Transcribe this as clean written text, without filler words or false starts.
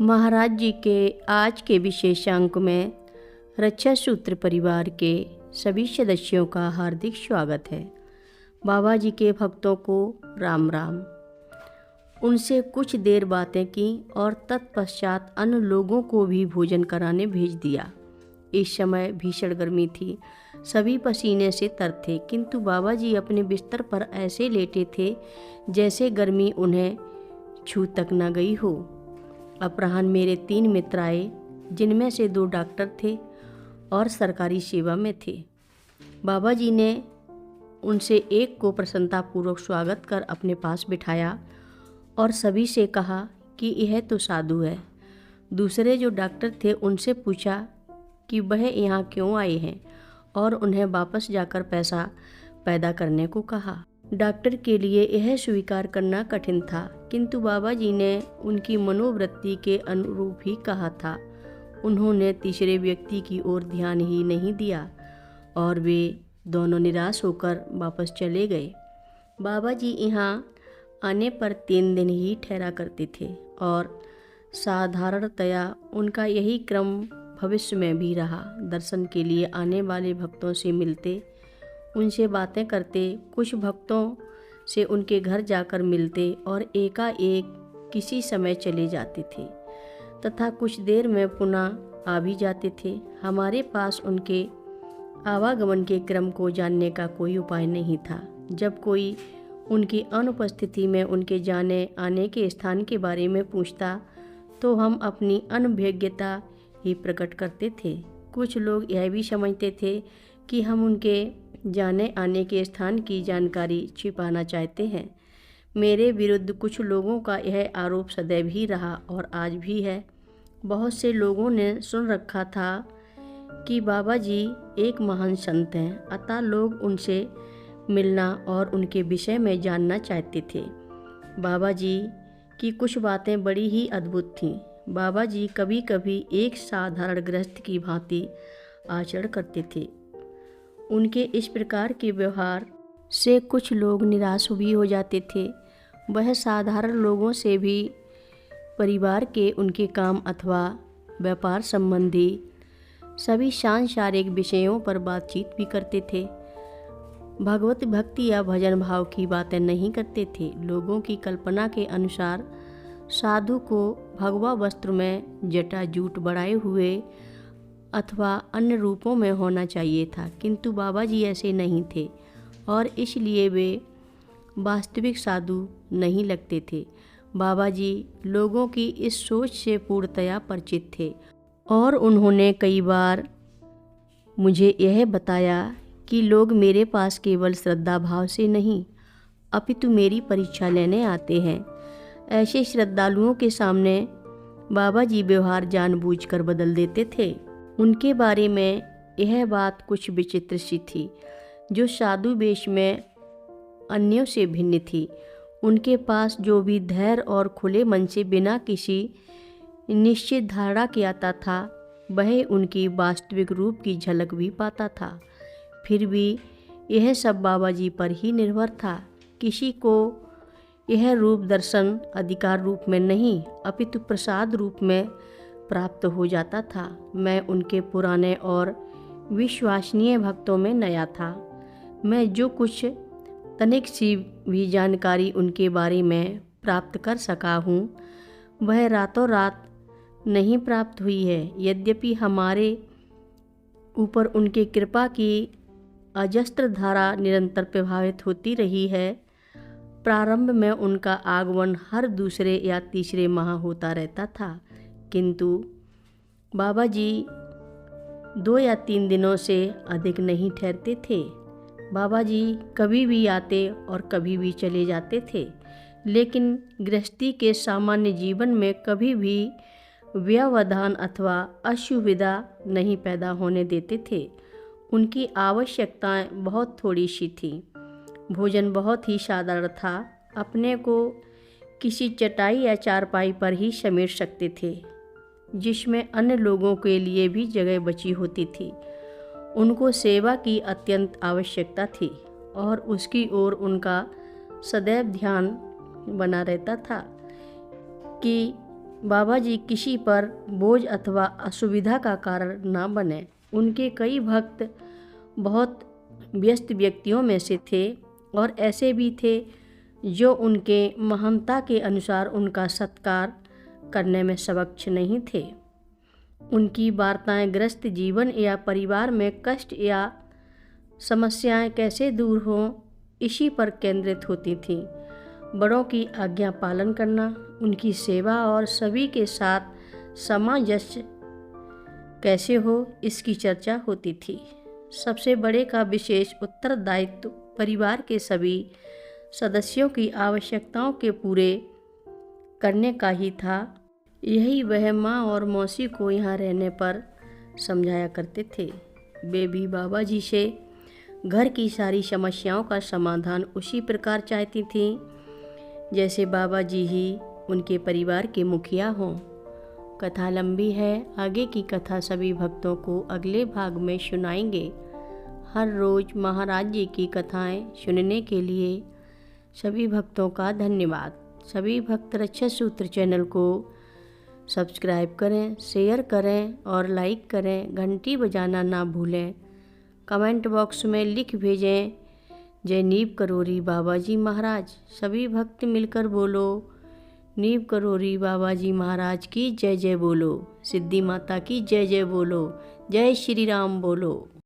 महाराज जी के आज के विशेषांक में रक्षा सूत्र परिवार के सभी सदस्यों का हार्दिक स्वागत है। बाबा जी के भक्तों को राम राम। उनसे कुछ देर बातें की और तत्पश्चात अन्य लोगों को भी भोजन कराने भेज दिया। इस समय भीषण गर्मी थी, सभी पसीने से तर थे, किंतु बाबा जी अपने बिस्तर पर ऐसे लेटे थे जैसे गर्मी उन्हें छू तक न गई हो। अपराह्न मेरे 3 मित्र आए, जिनमें से 2 डॉक्टर थे और सरकारी सेवा में थे। बाबा जी ने उनसे एक को प्रसन्नतापूर्वक स्वागत कर अपने पास बिठाया और सभी से कहा कि यह तो साधु है। दूसरे जो डॉक्टर थे उनसे पूछा कि वह यहाँ क्यों आए हैं और उन्हें वापस जाकर पैसा पैदा करने को कहा। डॉक्टर के लिए यह स्वीकार करना कठिन था, किंतु बाबा जी ने उनकी मनोवृत्ति के अनुरूप ही कहा था। उन्होंने तीसरे व्यक्ति की ओर ध्यान ही नहीं दिया और वे दोनों निराश होकर वापस चले गए। बाबा जी यहाँ आने पर 3 दिन ही ठहरा करते थे और साधारणतया उनका यही क्रम भविष्य में भी रहा। दर्शन के लिए आने वाले भक्तों से मिलते, उनसे बातें करते, कुछ भक्तों से उनके घर जाकर मिलते और एकाएक किसी समय चले जाते थे तथा कुछ देर में पुनः आ भी जाते थे। हमारे पास उनके आवागमन के क्रम को जानने का कोई उपाय नहीं था। जब कोई उनकी अनुपस्थिति में उनके जाने आने के स्थान के बारे में पूछता तो हम अपनी अनभिज्ञता ही प्रकट करते थे। कुछ लोग यह भी समझते थे कि हम उनके जाने आने के स्थान की जानकारी छिपाना चाहते हैं। मेरे विरुद्ध कुछ लोगों का यह आरोप सदैव ही रहा और आज भी है। बहुत से लोगों ने सुन रखा था कि बाबा जी एक महान संत हैं, अतः लोग उनसे मिलना और उनके विषय में जानना चाहते थे। बाबा जी की कुछ बातें बड़ी ही अद्भुत थीं। बाबा जी कभी कभी एक साधारण गृहस्थ की भांति आचरण करते थे। उनके इस प्रकार के व्यवहार से कुछ लोग निराश भी हो जाते थे। वह साधारण लोगों से भी परिवार के उनके काम अथवा व्यापार संबंधी सभी सांसारिक विषयों पर बातचीत भी करते थे। भगवत भक्ति या भजन भाव की बातें नहीं करते थे। लोगों की कल्पना के अनुसार साधु को भगवा वस्त्र में जटाजूट बढ़ाए हुए अथवा अन्य रूपों में होना चाहिए था, किंतु बाबा जी ऐसे नहीं थे और इसलिए वे वास्तविक साधु नहीं लगते थे। बाबा जी लोगों की इस सोच से पूर्णतया परिचित थे और उन्होंने कई बार मुझे यह बताया कि लोग मेरे पास केवल श्रद्धा भाव से नहीं अपितु मेरी परीक्षा लेने आते हैं। ऐसे श्रद्धालुओं के सामने बाबा जी व्यवहार जानबूझकर बदल देते थे। उनके बारे में यह बात कुछ विचित्र सी थी, जो साधु वेश में अन्यों से भिन्न थी। उनके पास जो भी धैर्य और खुले मन से बिना किसी निश्चित धारणा के आता था, वह उनकी वास्तविक रूप की झलक भी पाता था। फिर भी यह सब बाबा जी पर ही निर्भर था। किसी को यह रूप दर्शन अधिकार रूप में नहीं अपितु प्रसाद रूप में प्राप्त हो जाता था। मैं उनके पुराने और विश्वसनीय भक्तों में नया था। मैं जो कुछ तनिक सी भी जानकारी उनके बारे में प्राप्त कर सका हूँ, वह रातों रात नहीं प्राप्त हुई है। यद्यपि हमारे ऊपर उनकी कृपा की अजस्त्र धारा निरंतर प्रभावित होती रही है। प्रारंभ में उनका आगमन हर दूसरे या तीसरे माह होता रहता था, किंतु बाबा जी 2 या 3 दिनों से अधिक नहीं ठहरते थे। बाबा जी कभी भी आते और कभी भी चले जाते थे, लेकिन गृहस्थी के सामान्य जीवन में कभी भी व्यवधान अथवा असुविधा नहीं पैदा होने देते थे। उनकी आवश्यकताएं बहुत थोड़ी सी थीं। भोजन बहुत ही साधारण था। अपने को किसी चटाई या चारपाई पर ही समेट सकते थे, जिसमें अन्य लोगों के लिए भी जगह बची होती थी। उनको सेवा की अत्यंत आवश्यकता थी और उसकी ओर उनका सदैव ध्यान बना रहता था कि बाबा जी किसी पर बोझ अथवा असुविधा का कारण न बने। उनके कई भक्त बहुत व्यस्त व्यक्तियों में से थे और ऐसे भी थे जो उनके महानता के अनुसार उनका सत्कार करने में सक्षम नहीं थे। उनकी वार्ताएं ग्रस्त जीवन या परिवार में कष्ट या समस्याएं कैसे दूर हों, इसी पर केंद्रित होती थीं। बड़ों की आज्ञा पालन करना, उनकी सेवा और सभी के साथ सामंजस्य कैसे हो, इसकी चर्चा होती थी। सबसे बड़े का विशेष उत्तरदायित्व परिवार के सभी सदस्यों की आवश्यकताओं के पूरे करने का ही था। यही वह माँ और मौसी को यहाँ रहने पर समझाया करते थे। वे भी बाबा जी से घर की सारी समस्याओं का समाधान उसी प्रकार चाहती थीं जैसे बाबा जी ही उनके परिवार के मुखिया हों। कथा लंबी है, आगे की कथा सभी भक्तों को अगले भाग में सुनाएंगे। हर रोज़ महाराज जी की कथाएं सुनने के लिए सभी भक्तों का धन्यवाद। सभी भक्त रक्षा सूत्र चैनल को सब्सक्राइब करें, शेयर करें और लाइक करें। घंटी बजाना ना भूलें। कमेंट बॉक्स में लिख भेजें, जय नीव करोरी बाबा जी महाराज। सभी भक्त मिलकर बोलो, नीव करोरी बाबा जी महाराज की जय जय बोलो। सिद्धि माता की जय जय बोलो। जय श्री राम बोलो।